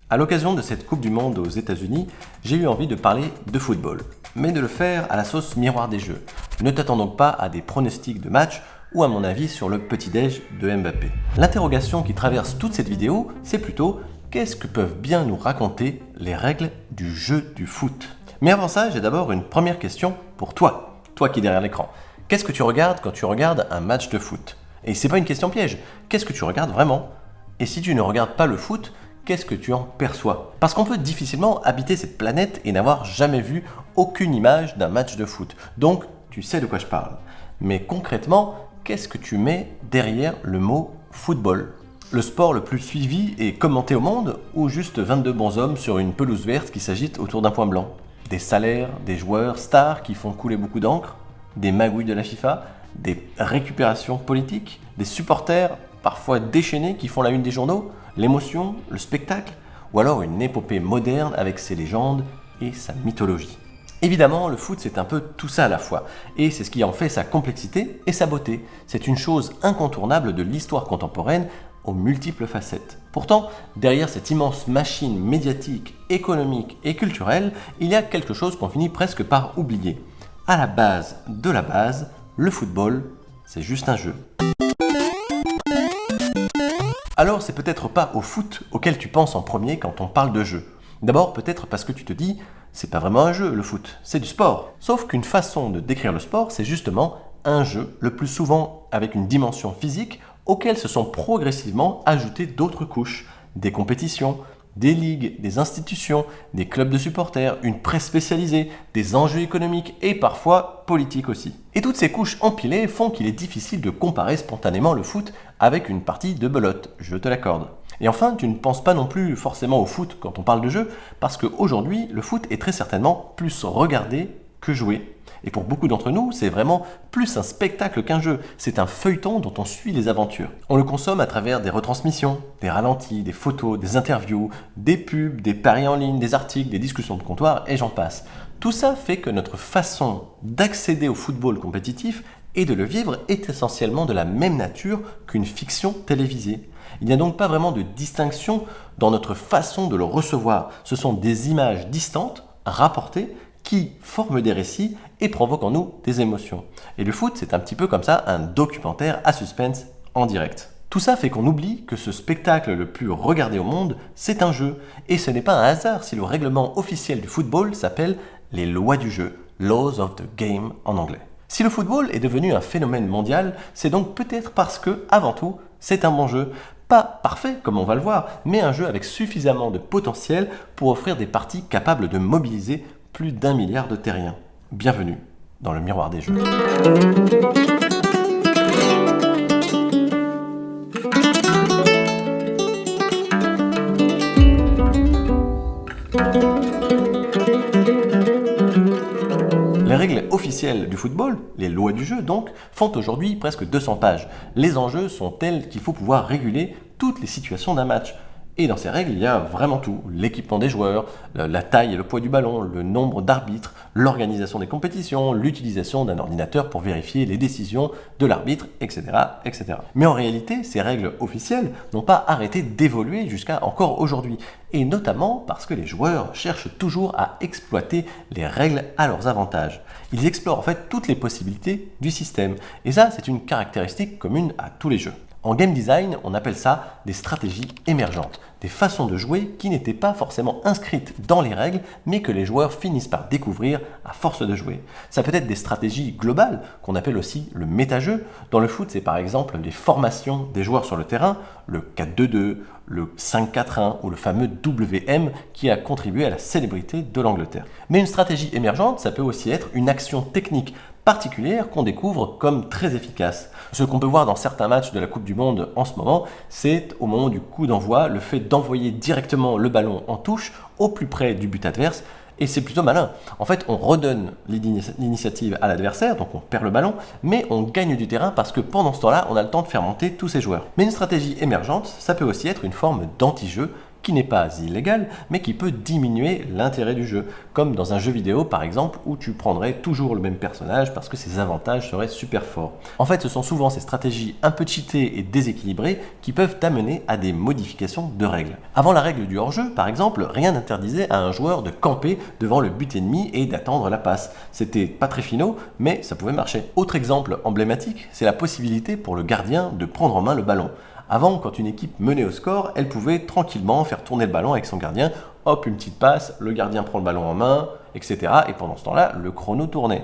À l'occasion de cette Coupe du Monde aux États-Unis, j'ai eu envie de parler de football, mais de le faire à la sauce miroir des jeux. Ne t'attends donc pas à des pronostics de match ou à mon avis sur le petit-déj de Mbappé. L'interrogation qui traverse toute cette vidéo, c'est plutôt qu'est-ce que peuvent bien nous raconter les règles du jeu du foot? Mais avant ça, j'ai d'abord une première question pour toi qui es derrière l'écran. Qu'est-ce que tu regardes quand tu regardes un match de foot? Et c'est pas une question piège, qu'est-ce que tu regardes vraiment? Et si tu ne regardes pas le foot, qu'est-ce que tu en perçois? Parce qu'on peut difficilement habiter cette planète et n'avoir jamais vu aucune image d'un match de foot. Donc, tu sais de quoi je parle. Mais concrètement, qu'est-ce que tu mets derrière le mot football? Le sport le plus suivi et commenté au monde, ou juste 22 bonshommes sur une pelouse verte qui s'agite autour d'un point blanc? Des salaires, des joueurs stars qui font couler beaucoup d'encre, des magouilles de la FIFA, des récupérations politiques, des supporters parfois déchaînés qui font la une des journaux, l'émotion, le spectacle, ou alors une épopée moderne avec ses légendes et sa mythologie. Évidemment, le foot c'est un peu tout ça à la fois, et c'est ce qui en fait sa complexité et sa beauté. C'est une chose incontournable de l'histoire contemporaine aux multiples facettes. Pourtant, derrière cette immense machine médiatique, économique et culturelle, il y a quelque chose qu'on finit presque par oublier. À la base de la base, le football, c'est juste un jeu. Alors, c'est peut-être pas au foot auquel tu penses en premier quand on parle de jeu. D'abord, peut-être parce que tu te dis, c'est pas vraiment un jeu, le foot, c'est du sport. Sauf qu'une façon de décrire le sport, c'est justement un jeu, le plus souvent avec une dimension physique, auxquelles se sont progressivement ajoutées d'autres couches, des compétitions, des ligues, des institutions, des clubs de supporters, une presse spécialisée, des enjeux économiques et parfois politiques aussi. Et toutes ces couches empilées font qu'il est difficile de comparer spontanément le foot avec une partie de belote, je te l'accorde. Et enfin, tu ne penses pas non plus forcément au foot quand on parle de jeu, parce qu'aujourd'hui, le foot est très certainement plus regardé que joué. Et pour beaucoup d'entre nous, c'est vraiment plus un spectacle qu'un jeu. C'est un feuilleton dont on suit les aventures. On le consomme à travers des retransmissions, des ralentis, des photos, des interviews, des pubs, des paris en ligne, des articles, des discussions de comptoir, et j'en passe. Tout ça fait que notre façon d'accéder au football compétitif et de le vivre est essentiellement de la même nature qu'une fiction télévisée. Il n'y a donc pas vraiment de distinction dans notre façon de le recevoir. Ce sont des images distantes, rapportées, qui forment des récits et provoquent en nous des émotions. Et le foot, c'est un petit peu comme ça, un documentaire à suspense en direct. Tout ça fait qu'on oublie que ce spectacle le plus regardé au monde, c'est un jeu. Et ce n'est pas un hasard si le règlement officiel du football s'appelle les lois du jeu, Laws of the Game en anglais. Si le football est devenu un phénomène mondial, c'est donc peut-être parce que, avant tout, c'est un bon jeu. Pas parfait, comme on va le voir, mais un jeu avec suffisamment de potentiel pour offrir des parties capables de mobiliser plus d'1 milliard de terriens. Bienvenue dans le miroir des jeux. Les règles officielles du football, les lois du jeu donc, font aujourd'hui presque 200 pages. Les enjeux sont tels qu'il faut pouvoir réguler toutes les situations d'un match. Et dans ces règles, il y a vraiment tout. L'équipement des joueurs, la taille et le poids du ballon, le nombre d'arbitres, l'organisation des compétitions, l'utilisation d'un ordinateur pour vérifier les décisions de l'arbitre, etc., etc. Mais en réalité, ces règles officielles n'ont pas arrêté d'évoluer jusqu'à encore aujourd'hui. Et notamment parce que les joueurs cherchent toujours à exploiter les règles à leurs avantages. Ils explorent en fait toutes les possibilités du système. Et ça, c'est une caractéristique commune à tous les jeux. En game design, on appelle ça des stratégies émergentes, des façons de jouer qui n'étaient pas forcément inscrites dans les règles, mais que les joueurs finissent par découvrir à force de jouer. Ça peut être des stratégies globales, qu'on appelle aussi le méta-jeu. Dans le foot, c'est par exemple les formations des joueurs sur le terrain, le 4-2-2, le 5-4-1 ou le fameux WM qui a contribué à la célébrité de l'Angleterre. Mais une stratégie émergente, ça peut aussi être une action technique particulière qu'on découvre comme très efficace. Ce qu'on peut voir dans certains matchs de la Coupe du Monde en ce moment, c'est au moment du coup d'envoi, le fait d'envoyer directement le ballon en touche au plus près du but adverse, et c'est plutôt malin. En fait, on redonne l'initiative à l'adversaire, donc on perd le ballon, mais on gagne du terrain parce que pendant ce temps-là, on a le temps de faire monter tous ses joueurs. Mais une stratégie émergente, ça peut aussi être une forme d'anti-jeu qui n'est pas illégal, mais qui peut diminuer l'intérêt du jeu, comme dans un jeu vidéo par exemple, où tu prendrais toujours le même personnage parce que ses avantages seraient super forts. En fait, ce sont souvent ces stratégies un peu cheatées et déséquilibrées qui peuvent t'amener à des modifications de règles. Avant la règle du hors-jeu, par exemple, rien n'interdisait à un joueur de camper devant le but ennemi et d'attendre la passe. C'était pas très finaux, mais ça pouvait marcher. Autre exemple emblématique, c'est la possibilité pour le gardien de prendre en main le ballon. Avant, quand une équipe menait au score, elle pouvait tranquillement faire tourner le ballon avec son gardien. Hop, une petite passe, le gardien prend le ballon en main, etc. Et pendant ce temps-là, le chrono tournait.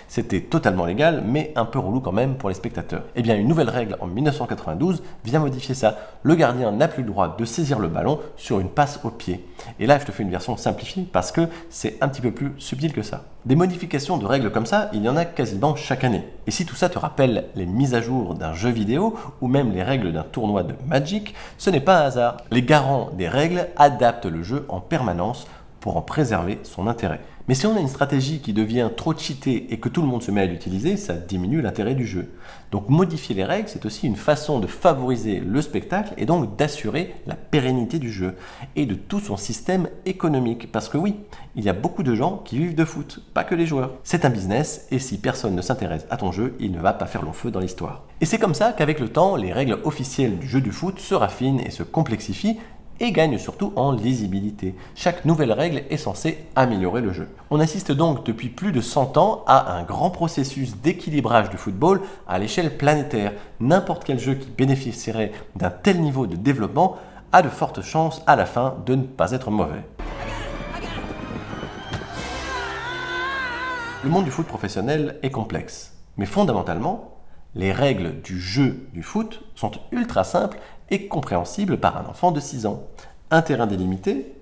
C'était totalement légal, mais un peu relou quand même pour les spectateurs. Eh bien, une nouvelle règle en 1992 vient modifier ça. Le gardien n'a plus le droit de saisir le ballon sur une passe au pied. Et là, je te fais une version simplifiée parce que c'est un petit peu plus subtil que ça. Des modifications de règles comme ça, il y en a quasiment chaque année. Et si tout ça te rappelle les mises à jour d'un jeu vidéo ou même les règles d'un tournoi de Magic, ce n'est pas un hasard. Les garants des règles adaptent le jeu en permanence pour en préserver son intérêt. Mais si on a une stratégie qui devient trop cheatée et que tout le monde se met à l'utiliser, ça diminue l'intérêt du jeu. Donc modifier les règles, c'est aussi une façon de favoriser le spectacle et donc d'assurer la pérennité du jeu et de tout son système économique. Parce que oui, il y a beaucoup de gens qui vivent de foot, pas que les joueurs. C'est un business et si personne ne s'intéresse à ton jeu, il ne va pas faire long feu dans l'histoire. Et c'est comme ça qu'avec le temps, les règles officielles du jeu du foot se raffinent et se complexifient et gagne surtout en lisibilité. Chaque nouvelle règle est censée améliorer le jeu. On assiste donc depuis plus de 100 ans à un grand processus d'équilibrage du football à l'échelle planétaire. N'importe quel jeu qui bénéficierait d'un tel niveau de développement a de fortes chances à la fin de ne pas être mauvais. Le monde du foot professionnel est complexe, mais fondamentalement, les règles du jeu du foot sont ultra simples et compréhensibles par un enfant de 6 ans. Un terrain délimité,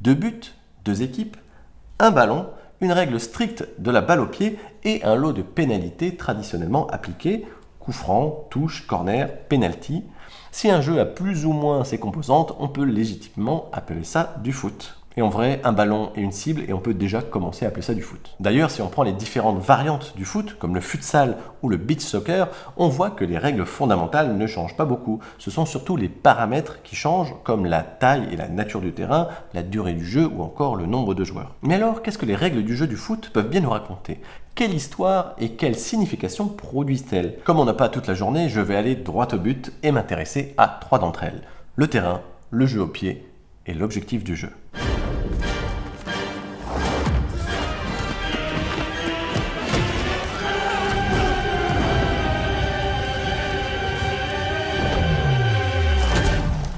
2 buts, 2 équipes, un ballon, une règle stricte de la balle au pied et un lot de pénalités traditionnellement appliquées, coup franc, touche, corner, penalty. Si un jeu a plus ou moins ces composantes, on peut légitimement appeler ça du foot. Et en vrai, un ballon et une cible, et on peut déjà commencer à appeler ça du foot. D'ailleurs, si on prend les différentes variantes du foot, comme le futsal ou le beach soccer, on voit que les règles fondamentales ne changent pas beaucoup. Ce sont surtout les paramètres qui changent, comme la taille et la nature du terrain, la durée du jeu ou encore le nombre de joueurs. Mais alors, qu'est-ce que les règles du jeu du foot peuvent bien nous raconter ? Quelle histoire et quelle signification produisent-elles ? Comme on n'a pas toute la journée, je vais aller droit au but et m'intéresser à 3 d'entre elles. Le terrain, le jeu au pied et l'objectif du jeu.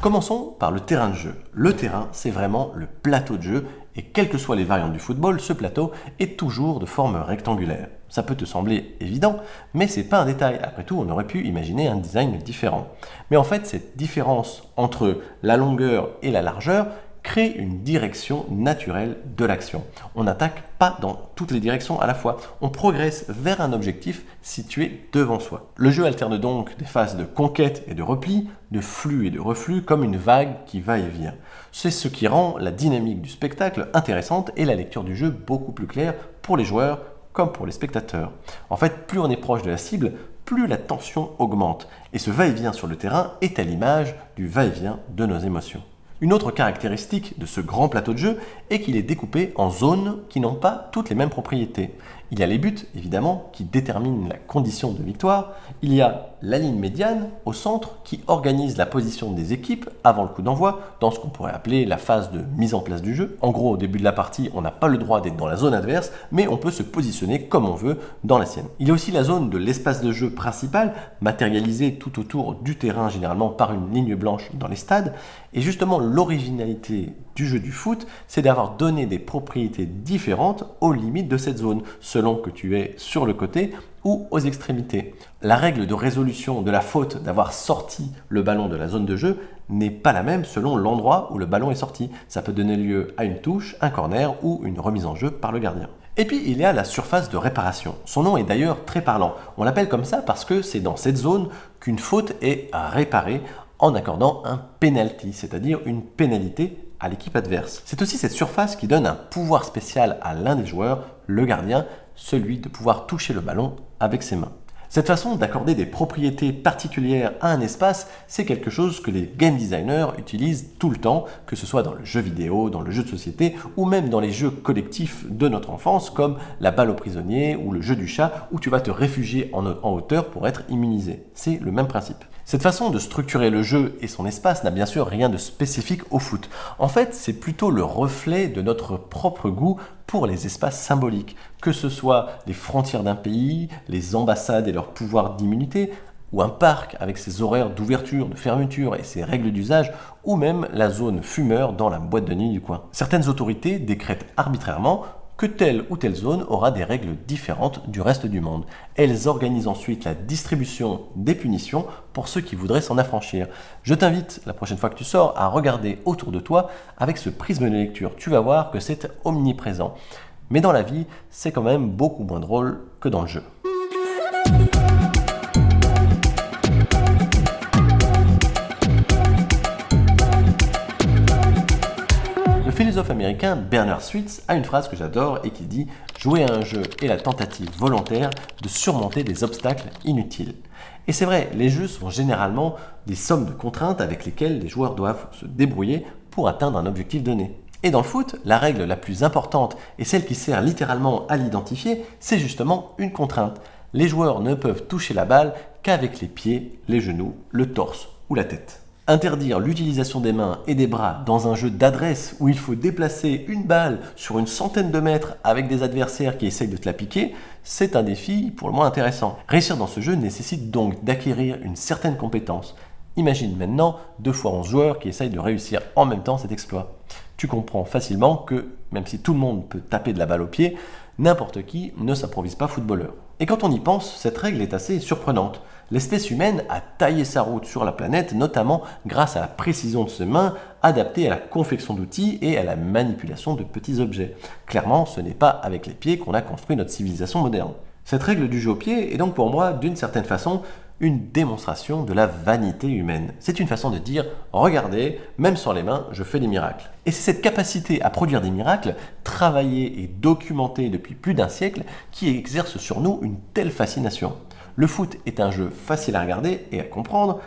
Commençons par le terrain de jeu. Le terrain, c'est vraiment le plateau de jeu et quelles que soient les variantes du football, ce plateau est toujours de forme rectangulaire. Ça peut te sembler évident, mais c'est pas un détail. Après tout, on aurait pu imaginer un design différent. Mais en fait, cette différence entre la longueur et la largeur crée une direction naturelle de l'action. On n'attaque pas dans toutes les directions à la fois. On progresse vers un objectif situé devant soi. Le jeu alterne donc des phases de conquête et de repli, de flux et de reflux, comme une vague qui va et vient. C'est ce qui rend la dynamique du spectacle intéressante et la lecture du jeu beaucoup plus claire pour les joueurs comme pour les spectateurs. En fait, plus on est proche de la cible, plus la tension augmente. Et ce va-et-vient sur le terrain est à l'image du va-et-vient de nos émotions. Une autre caractéristique de ce grand plateau de jeu est qu'il est découpé en zones qui n'ont pas toutes les mêmes propriétés. Il y a les buts, évidemment, qui déterminent la condition de victoire. Il y a la ligne médiane au centre qui organise la position des équipes avant le coup d'envoi, dans ce qu'on pourrait appeler la phase de mise en place du jeu. En gros, au début de la partie, on n'a pas le droit d'être dans la zone adverse, mais on peut se positionner comme on veut dans la sienne. Il y a aussi la zone de l'espace de jeu principal, matérialisée tout autour du terrain, généralement par une ligne blanche dans les stades. Et justement, l'originalité du jeu du foot, c'est d'avoir donné des propriétés différentes aux limites de cette zone, selon que tu es sur le côté ou aux extrémités. La règle de résolution de la faute d'avoir sorti le ballon de la zone de jeu n'est pas la même selon l'endroit où le ballon est sorti. Ça peut donner lieu à une touche, un corner ou une remise en jeu par le gardien. Et puis il y a la surface de réparation. Son nom est d'ailleurs très parlant. On l'appelle comme ça parce que c'est dans cette zone qu'une faute est réparée en accordant un penalty, c'est-à-dire une pénalité à l'équipe adverse. C'est aussi cette surface qui donne un pouvoir spécial à l'un des joueurs, le gardien, celui de pouvoir toucher le ballon avec ses mains. Cette façon d'accorder des propriétés particulières à un espace, c'est quelque chose que les game designers utilisent tout le temps, que ce soit dans le jeu vidéo, dans le jeu de société, ou même dans les jeux collectifs de notre enfance, comme la balle au prisonnier ou le jeu du chat, où tu vas te réfugier en hauteur pour être immunisé. C'est le même principe. Cette façon de structurer le jeu et son espace n'a bien sûr rien de spécifique au foot. En fait, c'est plutôt le reflet de notre propre goût pour les espaces symboliques, que ce soit les frontières d'un pays, les ambassades et leur pouvoir d'immunité, ou un parc avec ses horaires d'ouverture, de fermeture et ses règles d'usage, ou même la zone fumeur dans la boîte de nuit du coin. Certaines autorités décrètent arbitrairement que telle ou telle zone aura des règles différentes du reste du monde. Elles organisent ensuite la distribution des punitions pour ceux qui voudraient s'en affranchir. Je t'invite, la prochaine fois que tu sors, à regarder autour de toi avec ce prisme de lecture. Tu vas voir que c'est omniprésent. Mais dans la vie, c'est quand même beaucoup moins drôle que dans le jeu. Le philosophe américain Bernard Switz a une phrase que j'adore et qui dit « Jouer à un jeu est la tentative volontaire de surmonter des obstacles inutiles ». Et c'est vrai, les jeux sont généralement des sommes de contraintes avec lesquelles les joueurs doivent se débrouiller pour atteindre un objectif donné. Et dans le foot, la règle la plus importante et celle qui sert littéralement à l'identifier, c'est justement une contrainte. Les joueurs ne peuvent toucher la balle qu'avec les pieds, les genoux, le torse ou la tête. Interdire l'utilisation des mains et des bras dans un jeu d'adresse où il faut déplacer une balle sur une centaine de mètres avec des adversaires qui essayent de te la piquer, c'est un défi pour le moins intéressant. Réussir dans ce jeu nécessite donc d'acquérir une certaine compétence. Imagine maintenant 2 fois 11 joueurs qui essayent de réussir en même temps cet exploit. Tu comprends facilement que, même si tout le monde peut taper de la balle au pied, n'importe qui ne s'improvise pas footballeur. Et quand on y pense, cette règle est assez surprenante. L'espèce humaine a taillé sa route sur la planète, notamment grâce à la précision de ses mains, adaptée à la confection d'outils et à la manipulation de petits objets. Clairement, ce n'est pas avec les pieds qu'on a construit notre civilisation moderne. Cette règle du jeu au pied est donc pour moi, d'une certaine façon, une démonstration de la vanité humaine. C'est une façon de dire « Regardez, même sans les mains, je fais des miracles ». Et c'est cette capacité à produire des miracles, travaillée et documentée depuis plus d'un siècle, qui exerce sur nous une telle fascination. Le foot est un jeu facile à regarder et à comprendre,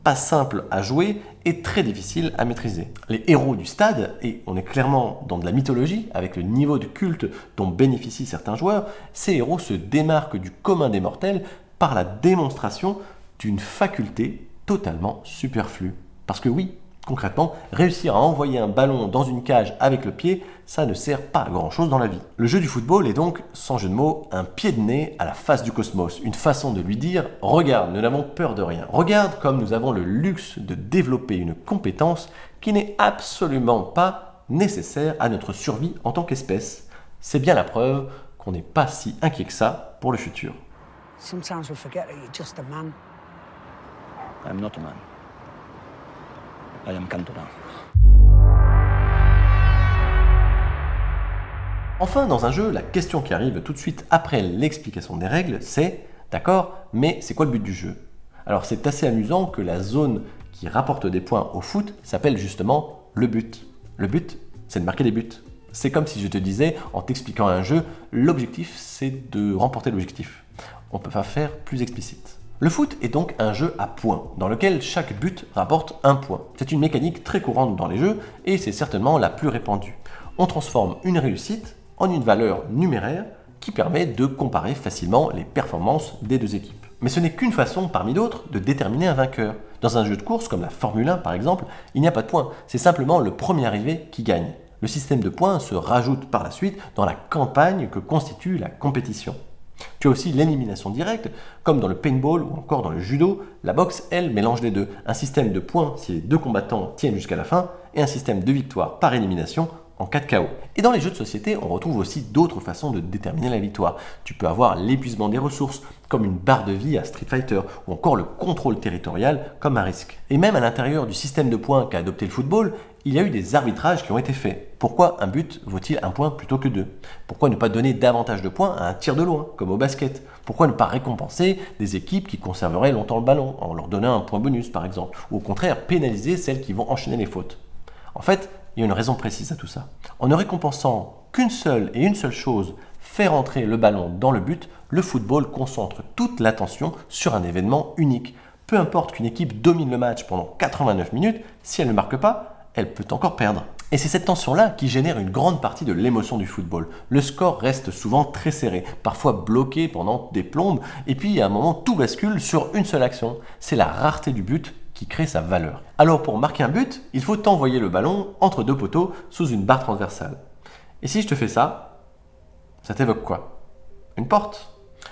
pas simple à jouer et très difficile à maîtriser. Les héros du stade, et on est clairement dans de la mythologie avec le niveau de culte dont bénéficient certains joueurs, ces héros se démarquent du commun des mortels par la démonstration d'une faculté totalement superflue. Parce que oui, concrètement, réussir à envoyer un ballon dans une cage avec le pied, ça ne sert pas à grand chose dans la vie. Le jeu du football est donc, sans jeu de mots, un pied de nez à la face du cosmos, une façon de lui dire « Regarde, nous n'avons peur de rien. Regarde comme nous avons le luxe de développer une compétence qui n'est absolument pas nécessaire à notre survie en tant qu'espèce. C'est bien la preuve qu'on n'est pas si inquiet que ça pour le futur. » Sometimes we forget that you're just a man. I'm not a man. I am Cantona. Enfin, dans un jeu, la question qui arrive tout de suite après l'explication des règles, c'est « D'accord, mais c'est quoi le but du jeu ?» Alors c'est assez amusant que la zone qui rapporte des points au foot s'appelle justement le but. Le but, c'est de marquer des buts. C'est comme si je te disais, en t'expliquant un jeu, l'objectif c'est de remporter l'objectif. On ne peut pas faire plus explicite. Le foot est donc un jeu à points, dans lequel chaque but rapporte un point. C'est une mécanique très courante dans les jeux, et c'est certainement la plus répandue. On transforme une réussite en une valeur numéraire qui permet de comparer facilement les performances des deux équipes. Mais ce n'est qu'une façon parmi d'autres de déterminer un vainqueur. Dans un jeu de course comme la Formule 1 par exemple, il n'y a pas de points, c'est simplement le premier arrivé qui gagne. Le système de points se rajoute par la suite dans la campagne que constitue la compétition. Tu as aussi l'élimination directe, comme dans le paintball ou encore dans le judo. La boxe, elle, mélange les deux. Un système de points si les deux combattants tiennent jusqu'à la fin, et un système de victoire par élimination en cas de KO. Et dans les jeux de société, on retrouve aussi d'autres façons de déterminer la victoire. Tu peux avoir l'épuisement des ressources, comme une barre de vie à Street Fighter, ou encore le contrôle territorial, comme à Risk. Et même à l'intérieur du système de points qu'a adopté le football, il y a eu des arbitrages qui ont été faits. Pourquoi un but vaut-il un point plutôt que deux ? Pourquoi ne pas donner davantage de points à un tir de loin, comme au basket ? Pourquoi ne pas récompenser des équipes qui conserveraient longtemps le ballon, en leur donnant un point bonus par exemple ? Ou au contraire, pénaliser celles qui vont enchaîner les fautes ? En fait, il y a une raison précise à tout ça. En ne récompensant qu'une seule chose faire entrer le ballon dans le but, le football concentre toute l'attention sur un événement unique. Peu importe qu'une équipe domine le match pendant 89 minutes, si elle ne marque pas, elle peut encore perdre. Et c'est cette tension-là qui génère une grande partie de l'émotion du football. Le score reste souvent très serré, parfois bloqué pendant des plombes, et puis à un moment tout bascule sur une seule action. C'est la rareté du but qui crée sa valeur. Alors pour marquer un but, il faut envoyer le ballon entre deux poteaux sous une barre transversale. Et si je te fais ça t'évoque quoi? Une porte.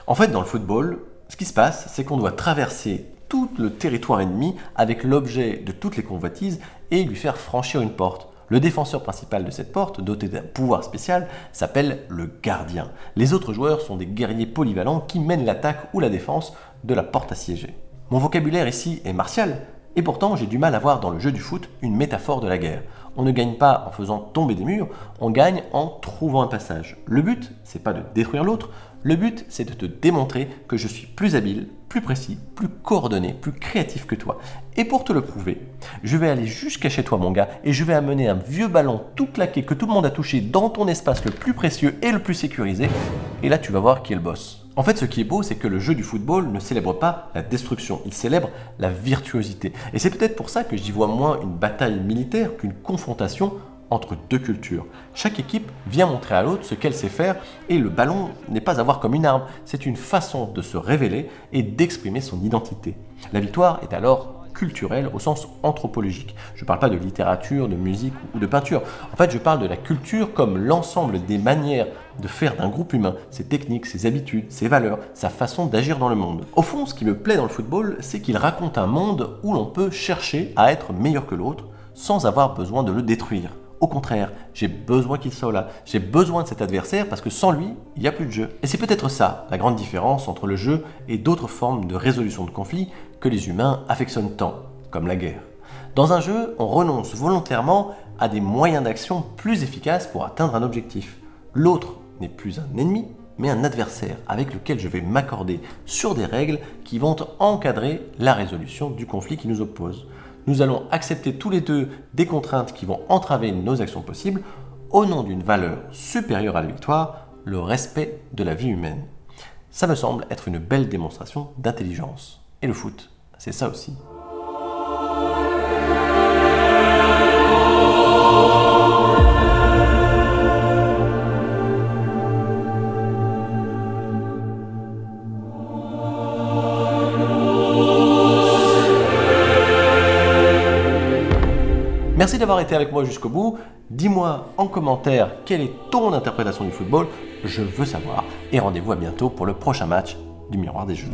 En fait, dans le football, ce qui se passe, c'est qu'on doit traverser tout le territoire ennemi avec l'objet de toutes les convoitises et lui faire franchir une porte. Le défenseur principal de cette porte, doté d'un pouvoir spécial, s'appelle le gardien. Les autres joueurs sont des guerriers polyvalents qui mènent l'attaque ou la défense de la porte assiégée. Mon vocabulaire ici est martial, et pourtant j'ai du mal à voir dans le jeu du foot une métaphore de la guerre. On ne gagne pas en faisant tomber des murs, on gagne en trouvant un passage. Le but, c'est pas de détruire l'autre, le but, c'est de te démontrer que je suis plus habile, plus précis, plus coordonné, plus créatif que toi. Et pour te le prouver, je vais aller jusqu'à chez toi mon gars et je vais amener un vieux ballon tout claqué que tout le monde a touché dans ton espace le plus précieux et le plus sécurisé. Et là tu vas voir qui est le boss. En fait, ce qui est beau, c'est que le jeu du football ne célèbre pas la destruction, il célèbre la virtuosité. Et c'est peut-être pour ça que j'y vois moins une bataille militaire qu'une confrontation entre deux cultures. Chaque équipe vient montrer à l'autre ce qu'elle sait faire et le ballon n'est pas à voir comme une arme, c'est une façon de se révéler et d'exprimer son identité. La victoire est alors culturelle au sens anthropologique. Je ne parle pas de littérature, de musique ou de peinture. En fait, je parle de la culture comme l'ensemble des manières de faire d'un groupe humain, ses techniques, ses habitudes, ses valeurs, sa façon d'agir dans le monde. Au fond, ce qui me plaît dans le football, c'est qu'il raconte un monde où l'on peut chercher à être meilleur que l'autre sans avoir besoin de le détruire. Au contraire, j'ai besoin qu'il soit là. J'ai besoin de cet adversaire parce que sans lui, il n'y a plus de jeu. Et c'est peut-être ça, la grande différence entre le jeu et d'autres formes de résolution de conflits que les humains affectionnent tant, comme la guerre. Dans un jeu, on renonce volontairement à des moyens d'action plus efficaces pour atteindre un objectif. L'autre n'est plus un ennemi, mais un adversaire avec lequel je vais m'accorder sur des règles qui vont encadrer la résolution du conflit qui nous oppose. Nous allons accepter tous les deux des contraintes qui vont entraver nos actions possibles au nom d'une valeur supérieure à la victoire, le respect de la vie humaine. Ça me semble être une belle démonstration d'intelligence. Et le foot, c'est ça aussi. Merci d'avoir été avec moi jusqu'au bout. Dis-moi en commentaire quelle est ton interprétation du football. Je veux savoir. Et rendez-vous à bientôt pour le prochain match du Miroir des Jeux.